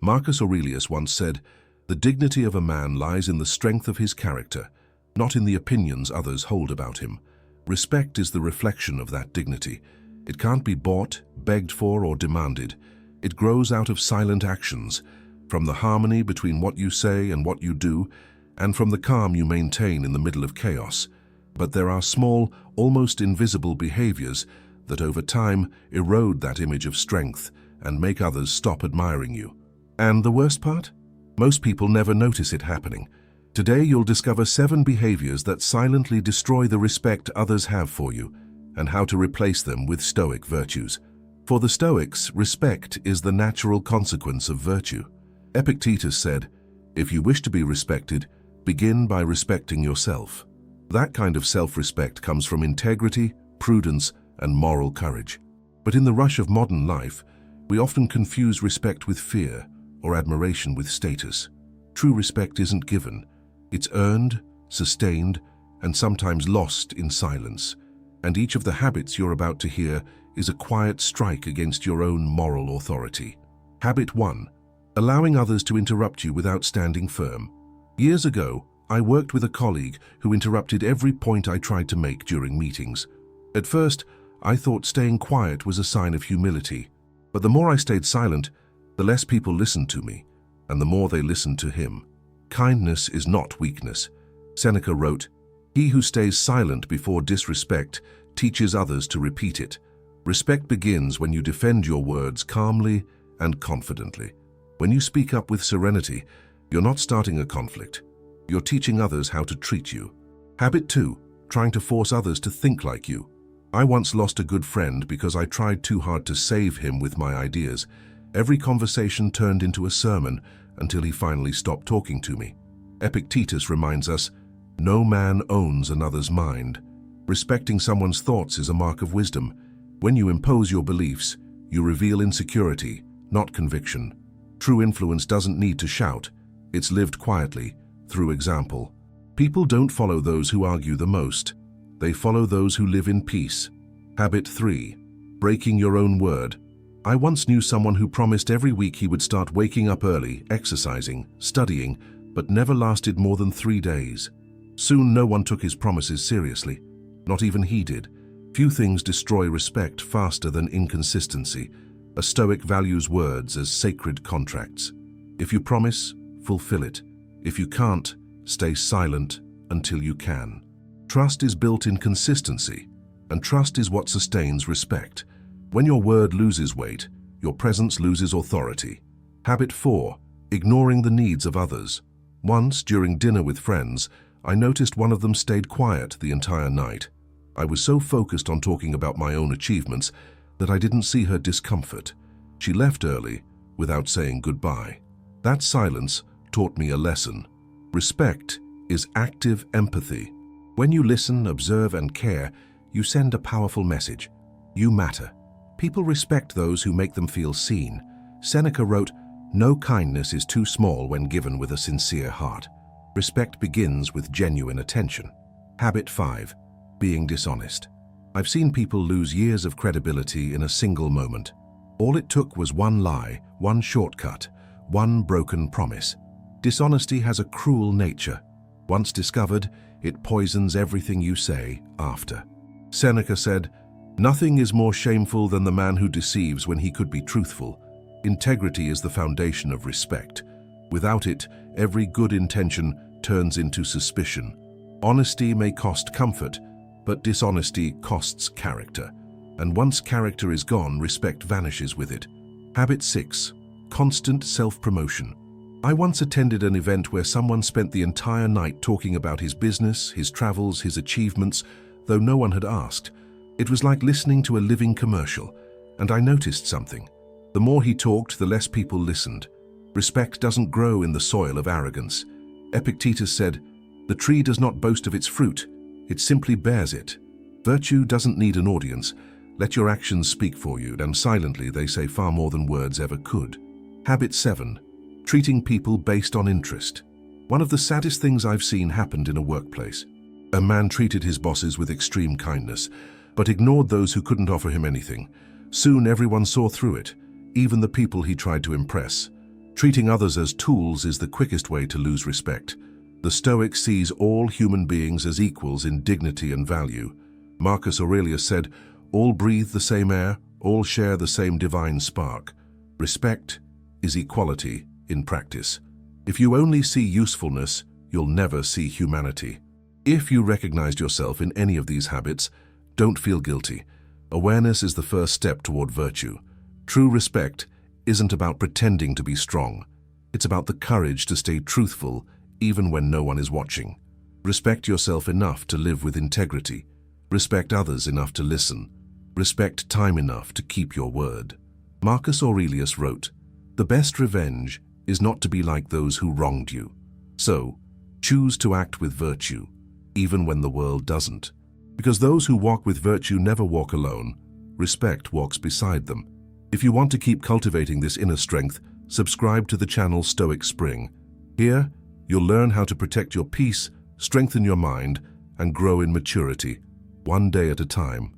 Marcus Aurelius once said, "The dignity of a man lies in the strength of his character, not in the opinions others hold about him." Respect is the reflection of that dignity. It can't be bought, begged for, or demanded. It grows out of silent actions, from the harmony between what you say and what you do, and from the calm you maintain in the middle of chaos. But there are small, almost invisible behaviors that over time erode that image of strength and make others stop admiring you. And the worst part? Most people never notice it happening. Today you'll discover 7 behaviors that silently destroy the respect others have for you, and how to replace them with Stoic virtues. For the Stoics, respect is the natural consequence of virtue. Epictetus said, "If you wish to be respected, begin by respecting yourself." That kind of self-respect comes from integrity, prudence, and moral courage. But in the rush of modern life, we often confuse respect with fear or admiration with status. True respect isn't given. It's earned, sustained, and sometimes lost in silence. And each of the habits you're about to hear is a quiet strike against your own moral authority. Habit 1. Allowing others to interrupt you without standing firm. Years ago, I worked with a colleague who interrupted every point I tried to make during meetings. At first, I thought staying quiet was a sign of humility. But the more I stayed silent, the less people listened to me, and the more they listened to him. Kindness is not weakness. Seneca wrote, "He who stays silent before disrespect teaches others to repeat it." Respect begins when you defend your words calmly and confidently. When you speak up with serenity, you're not starting a conflict. You're teaching others how to treat you. Habit 2. Trying to force others to think like you. I once lost a good friend because I tried too hard to save him with my ideas. Every conversation turned into a sermon until he finally stopped talking to me. Epictetus reminds us, "No man owns another's mind." Respecting someone's thoughts is a mark of wisdom. When you impose your beliefs, you reveal insecurity, not conviction. True influence doesn't need to shout. It's lived quietly, through example. People don't follow those who argue the most. They follow those who live in peace. Habit 3. Breaking your own word. I once knew someone who promised every week he would start waking up early, exercising, studying, but never lasted more than 3 days. Soon no one took his promises seriously. Not even he did. Few things destroy respect faster than inconsistency. A Stoic values words as sacred contracts. If you promise, fulfill it. If you can't, stay silent until you can. Trust is built in consistency, and trust is what sustains respect. When your word loses weight, your presence loses authority. Habit 4. Ignoring the needs of others. Once, during dinner with friends, I noticed one of them stayed quiet the entire night. I was so focused on talking about my own achievements that I didn't see her discomfort. She left early without saying goodbye. That silence taught me a lesson. Respect is active empathy. When you listen, observe, and care, you send a powerful message. You matter. People respect those who make them feel seen. Seneca wrote, "No kindness is too small when given with a sincere heart." Respect begins with genuine attention. Habit 5. Being dishonest. I've seen people lose years of credibility in a single moment. All it took was one lie, one shortcut, one broken promise. Dishonesty has a cruel nature. Once discovered, it poisons everything you say after. Seneca said, "Nothing is more shameful than the man who deceives when he could be truthful." Integrity is the foundation of respect. Without it, every good intention turns into suspicion. Honesty may cost comfort, but dishonesty costs character. And once character is gone, respect vanishes with it. Habit 6. Constant self-promotion. I once attended an event where someone spent the entire night talking about his business, his travels, his achievements, though no one had asked. It was like listening to a living commercial, and I noticed something. The more he talked, the less people listened. Respect doesn't grow in the soil of arrogance. Epictetus said, "The tree does not boast of its fruit, it simply bears it." Virtue doesn't need an audience. Let your actions speak for you, and silently they say far more than words ever could. Habit 7. Treating people based on interest. One of the saddest things I've seen happened in a workplace. A man treated his bosses with extreme kindness, but ignored those who couldn't offer him anything. Soon everyone saw through it, even the people he tried to impress. Treating others as tools is the quickest way to lose respect. The Stoic sees all human beings as equals in dignity and value. Marcus Aurelius said, "All breathe the same air, all share the same divine spark." Respect is equality in practice. If you only see usefulness, you'll never see humanity. If you recognized yourself in any of these habits, don't feel guilty. Awareness is the first step toward virtue. True respect isn't about pretending to be strong. It's about the courage to stay truthful even when no one is watching. Respect yourself enough to live with integrity. Respect others enough to listen. Respect time enough to keep your word. Marcus Aurelius wrote, "The best revenge is not to be like those who wronged you. So, choose to act with virtue, even when the world doesn't. Because those who walk with virtue never walk alone. Respect walks beside them." If you want to keep cultivating this inner strength, subscribe to the channel Stoic Spring. Here, you'll learn how to protect your peace, strengthen your mind, and grow in maturity, one day at a time.